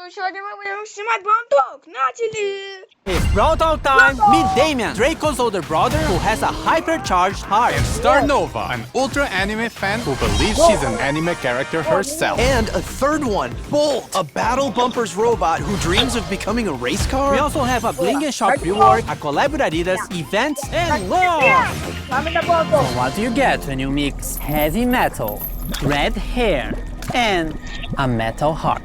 то сегодня мы будем снимать бравл. Начали! It's brawl talk time! Meet Damien, Draco's older brother who has a hypercharged heart. And Star Nova, an ultra anime fan who believes she's an anime character herself. And a third one, Bolt, a battle bumpers robot who dreams of becoming a race car. We also have a Bling and Shop reward, a collab with Adidas, events, and more! Vamos da bravl. What do you get when you mix heavy metal, red hair, and a metal heart?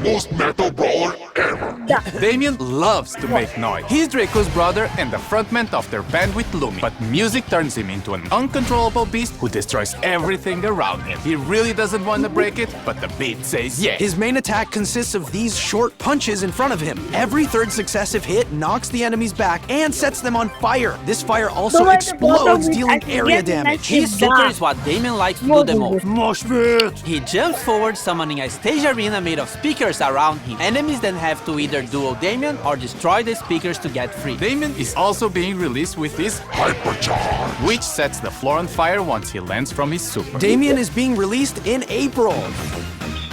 Most metal brawler ever. Damien loves to make noise. He's Draco's brother and the frontman of their band with Lumi. But music turns him into an uncontrollable beast who destroys everything around him. He really doesn't want to break it, but the beat says yes. His main attack consists of these short punches in front of him. Every third successive hit knocks the enemies back and sets them on fire. This fire also explodes, dealing area damage. His super is what Damien likes to do the most. Mosh pit! He jumps forward, summoning a stage arena made of speakers around him. Enemies then have to either duel Damien or destroy the speakers to get free. Damien is also being released with his Hypercharge. which sets the floor on fire once he lands from his super. Damien is being released in April.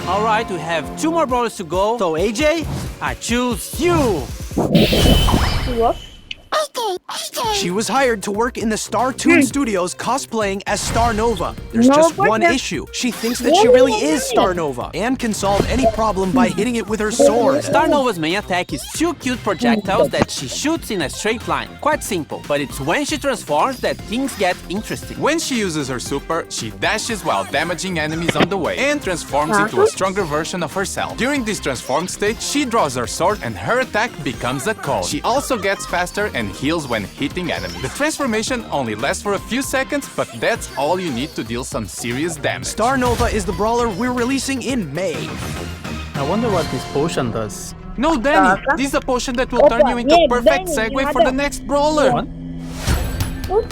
Alright, we have 2 more brawlers to go. So AJ, I choose you! She was hired to work in the Star Toon Studios cosplaying as Star Nova. There's just one issue. She thinks that she really is Star Nova and can solve any problem by hitting it with her sword. Star Nova's main attack is 2 cute projectiles that she shoots in a straight line. Quite simple, but it's when she transforms that things get interesting. When she uses her super, she dashes while damaging enemies on the way and transforms into a stronger version of herself. During this transformed state, she draws her sword and her attack becomes a cone. She also gets faster and heals when hitting enemies. The transformation only lasts for a few seconds, but that's all you need to deal some serious damage. Star Nova is the brawler we're releasing in May. I wonder what this potion does. No, Danny! This is a potion that will turn you into a perfect segue for the next brawler! What?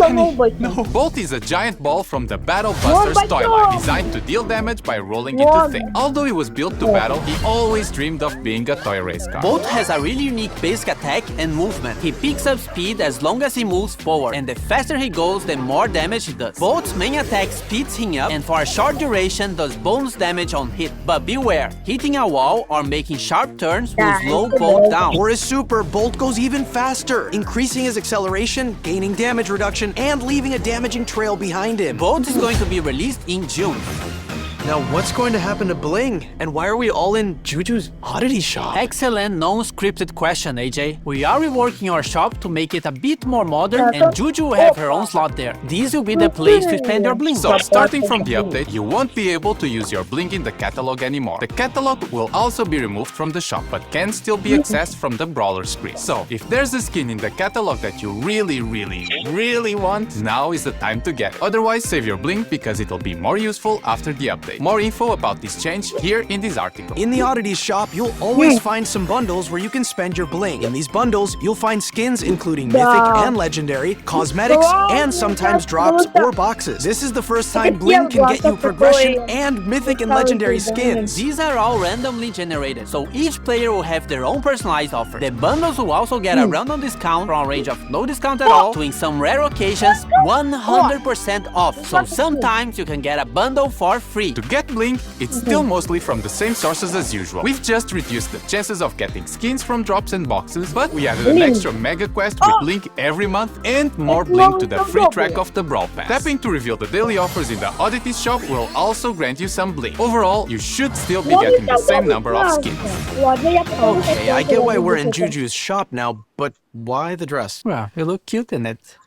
No, Bolt is a giant ball from the Battle Busters toy line, designed to deal damage by rolling into things. Although he was built to battle, he always dreamed of being a toy race car. Bolt has a really unique basic attack and movement. He picks up speed as long as he moves forward, and the faster he goes, the more damage he does. Bolt's main attack speeds him up, and for a short duration does bonus damage on hit. But beware, hitting a wall or making sharp turns will slow Bolt down. For his super, Bolt goes even faster, increasing his acceleration, gaining damage reduction, and leaving a damaging trail behind him. Bolt is going to be released in June. Now what's going to happen to Bling? And why are we all in Juju's oddity shop? Excellent non-scripted question, AJ. We are reworking our shop to make it a bit more modern, and Juju will have her own slot there. This will be the place to spend your bling. So, starting from the update, you won't be able to use your bling in the catalog anymore. The catalog will also be removed from the shop, but can still be accessed from the brawler screen. So, if there's a skin in the catalog that you really want, now is the time to get it. Otherwise, save your bling because it'll be more useful after the update. More info about this change here in this article. In the oddities shop, you'll always find some bundles where you can spend your bling. In these bundles, you'll find skins including mythic and legendary, cosmetics, and sometimes drops or boxes. This is the first time bling can get you progression and mythic and legendary skins. These are all randomly generated, so each player will have their own personalized offer. The bundles will also get a random discount from a range of no discount at all to, in some rare occasions, 100% off. So sometimes you can get a bundle for free. To get bling, it's still mostly from the same sources as usual. We've just reduced the chances of getting skins from drops and boxes, but we added an extra mega quest with bling every month and more bling to the free track of the Brawl Pass. Tapping to reveal the daily offers in the oddities shop will also grant you some bling. Overall, you should still be getting the same number of skins. Okay, I get why we're in Juju's shop now, but why the dress? Well, you look cute in it.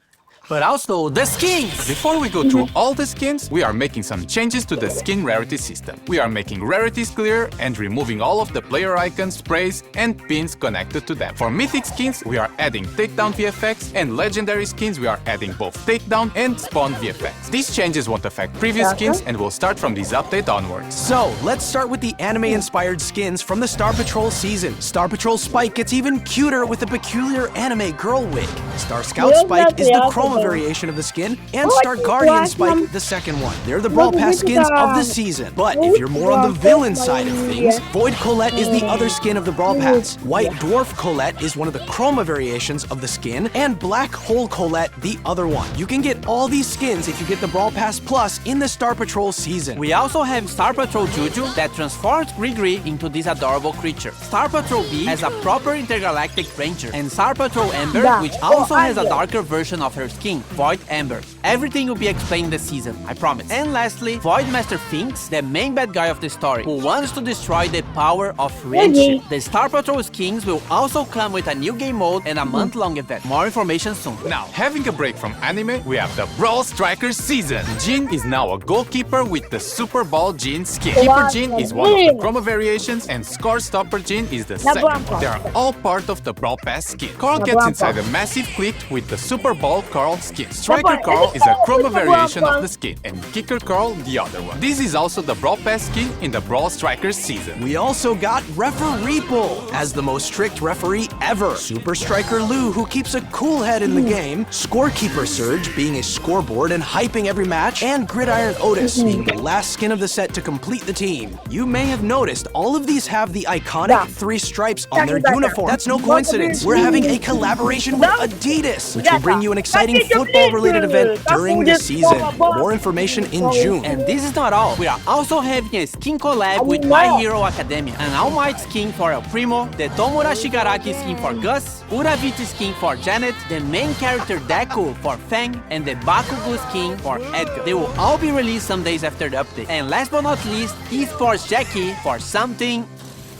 But also the skins! Before we go through all the skins, we are making some changes to the skin rarity system. We are making rarities clearer and removing all of the player icons, sprays, and pins connected to them. For mythic skins, we are adding takedown VFX, and legendary skins, we are adding both takedown and spawn VFX. These changes won't affect previous skins and will start from this update onwards. So, let's start with the anime-inspired skins from the Star Patrol season. Star Patrol Spike gets even cuter with a peculiar anime girl wig. Star Scout Spike is the chroma chroma variation of the skin, and Star Guardian Spike, the second one. They're the Brawl Pass skins of the season. But if you're more on the villain side of things, Void Colette is the other skin of the Brawl Pass. White Dwarf Colette is one of the chroma variations of the skin, and Black Hole Colette the other one. You can get all these skins if you get the Brawl Pass Plus in the Star Patrol season. We also have Star Patrol Juju that transforms Grigri into this adorable creature. Star Patrol B has a proper intergalactic ranger, and Star Patrol Amber, which also has a darker version of her skin, Void Amber. Everything will be explained this season, I promise. And lastly, Void Master Finks, the main bad guy of the story, who wants to destroy the power of Friendship. The Star Patrol skins will also come with a new game mode and a month-long event. More information soon. Now, having a break from anime, we have the Brawl Strikers season. Jin is now a goalkeeper with the Super Ball Jin skin. Keeper Jin is one of the chroma variations, and Score Stopper Jin is the second one. They are all part of the Brawl Pass skin. Carl gets inside a massive clit with the Super Ball Carl skin. Striker Carl is a chroma variation of the skin, and Kicker Carl the other one. This is also the Brawl Pass skin in the Brawl Strikers season. We also got Referee Bull as the most strict referee ever. Super Striker Lou, who keeps a cool head in the game. Scorekeeper Surge, being a scoreboard and hyping every match. And Gridiron Otis, being the last skin of the set to complete the team. You may have noticed all of these have the iconic 3 stripes on their uniform. That's no coincidence. We're having a collaboration with Adidas, which will bring you an exciting football-related event during the season. More information in June. And this is not all. We are also having a skin collab with My Hero Academia. An All Might skin for El Primo, the Tomura Shigaraki skin for Gus, Uraviti skin for Janet, the main character Deku for Fang, and the Bakugo skin for Edgar. They will all be released some days after the update. And last but not least, Esports Jackie for something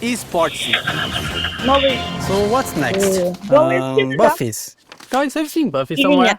esportsy. So what's next? Buffies. Guys, I've seen Buffy somewhere.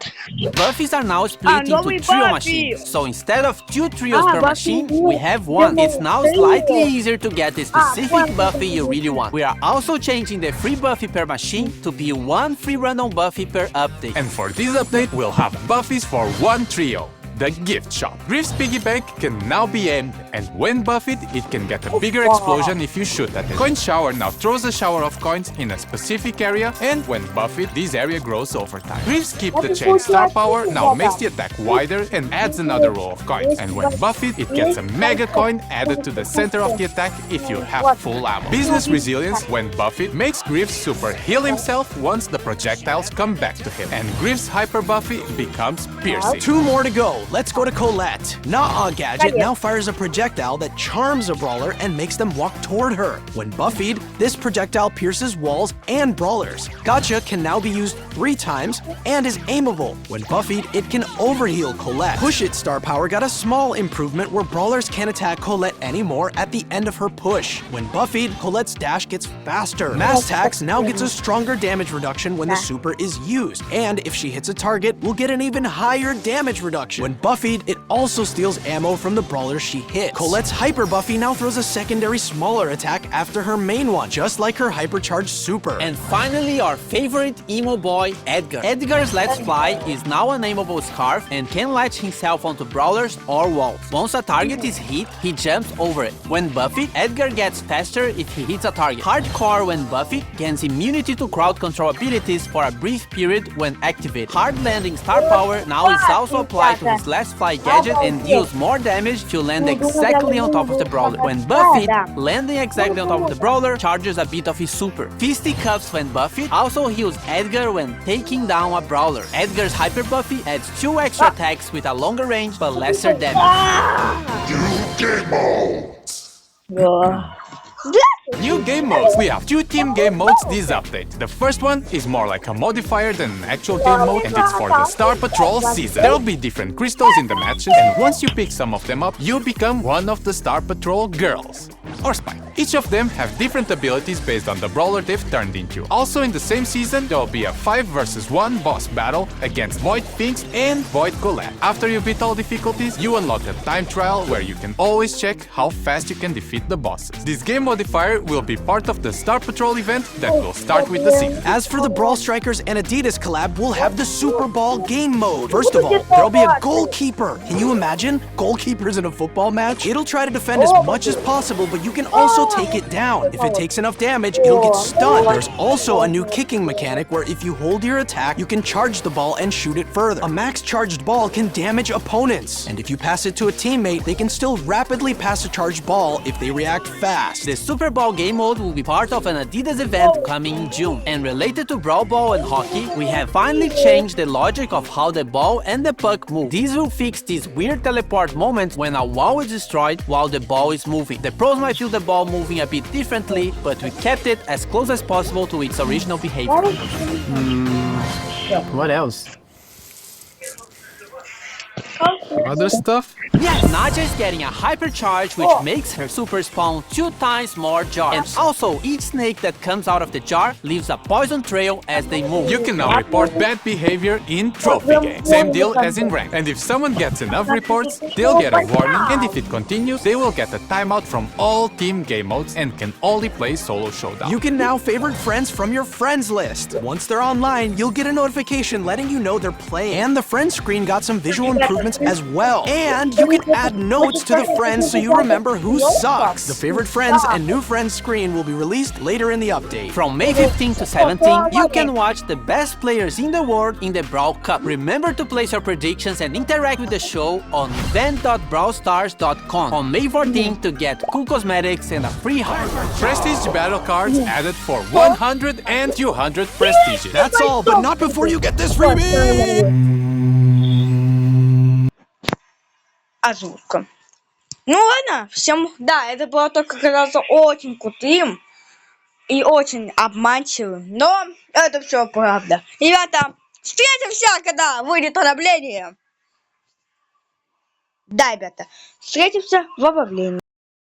Buffies are now split into trio machines. So instead of 2 trios per machine, we have one. It's now slightly easier to get the specific Buffy you really want. We are also changing the free Buffy per machine to be 1 free random Buffy per update. And for this update, we'll have Buffies for 1 trio. The gift shop. Griff's piggy bank can now be aimed, and when buffed, it can get a bigger explosion if you shoot at it. Coin shower now throws a shower of coins in a specific area, and when buffed, this area grows over time. Griff's keep the chain star power now makes the attack wider and adds another row of coins, and when buffed, it gets a mega coin added to the center of the attack if you have full ammo. Business resilience, when buffed, makes Griff's super heal himself once the projectiles come back to him, and Griff's hyper buffy becomes piercing. 2 more to go. Let's go to Colette. Nah Gadget now fires a projectile that charms a brawler and makes them walk toward her. When buffied, this projectile pierces walls and brawlers. Gotcha can now be used 3 times and is aimable. When buffied, it can overheal Colette. Push It star power got a small improvement where brawlers can't attack Colette anymore at the end of her push. When buffied, Colette's dash gets faster. Mass Tax now gets a stronger damage reduction when the super is used. And if she hits a target, we'll get an even higher damage reduction. When buffied, it also steals ammo from the brawlers she hits. Colette's Hyper Buffy now throws a secondary smaller attack after her main one, just like her hypercharged super. And finally, our favorite emo boy, Edgar. Edgar's Let's Fly is now a nameable scarf and can latch himself onto brawlers or walls. Once a target is hit, he jumps over it. When buffed, Edgar gets faster if he hits a target. Hardcore, when buffed, gains immunity to crowd control abilities for a brief period when activated. Hard Landing star power now is also applied to his Let's Fly gadget and deals more damage to land exactly on top of the brawler. When buffed, landing exactly on top of the brawler charges a bit of his super. Fisticuffs, when buffed, also heals Edgar when taking down a brawler. Edgar's Hyper Buffy adds 2 extra attacks with a longer range but lesser damage. New game modes. New game modes. We have 2 team game modes this update. The first one is more like a modifier than an actual game mode, and it's for the Star Patrol season. There will be different crystals in the matches, and once you pick some of them up, you become one of the Star Patrol girls. Or Spike. Each of them have different abilities based on the brawler they've turned into. Also in the same season, there will be a 5 vs 1 boss battle against Void Finks and Void Colette. After you beat all difficulties, you unlock a time trial where you can always check how fast you can defeat the bosses. This game modifier will be part of the Star Patrol event that will start with the season. As for the Brawl Strikers and Adidas collab, we'll have the Super Ball game mode. First of all, there'll be a goalkeeper. Can you imagine? Goalkeepers in a football match? It'll try to defend as much as possible, but you can also it'll take it down. If it takes enough damage, it'll get stunned. There's also a new kicking mechanic where if you hold your attack, you can charge the ball and shoot it further. A max charged ball can damage opponents, and if you pass it to a teammate, they can still rapidly pass a charged ball if they react fast. The Super Bowl game mode will be part of an Adidas event coming in June. And related to Brawl Ball and hockey, we have finally changed the logic of how the ball and the puck move. These will fix these weird teleport moments when a wall is destroyed while the ball is moving. The pros might feel the ball moving a bit differently, but we kept it as close as possible to its original behavior. What else? Other stuff? Yes, Nadja is getting a hypercharge which makes her super spawn 2 times more jars. And also, each snake that comes out of the jar leaves a poison trail as they move. You can now report bad behavior in trophy games. Same deal as in rank. And if someone gets enough reports, they'll get a warning, and if it continues, they will get a timeout from all team game modes and can only play solo showdown. You can now favorite friends from your friends list. Once they're online, you'll get a notification letting you know they're playing. And the friends screen got some visual improvements as well. And you can add notes to the friends so you remember who sucks. The favorite friends and new friends screen will be released later in the update. From May 15 to 17, you can watch the best players in the world in the Brawl Cup. Remember to place your predictions and interact with the show on event.brawlstars.com on May 14 to get cool cosmetics and a free heart. Prestige battle cards added for 100 and 200 prestiges. That's all, but not before you get this freebie! Азулка. Ну ладно, всем, да, это было только казаться очень крутым и очень обманчивым, но это все правда. Ребята, встретимся, когда выйдет обновление. Да, ребята, встретимся в обновлении.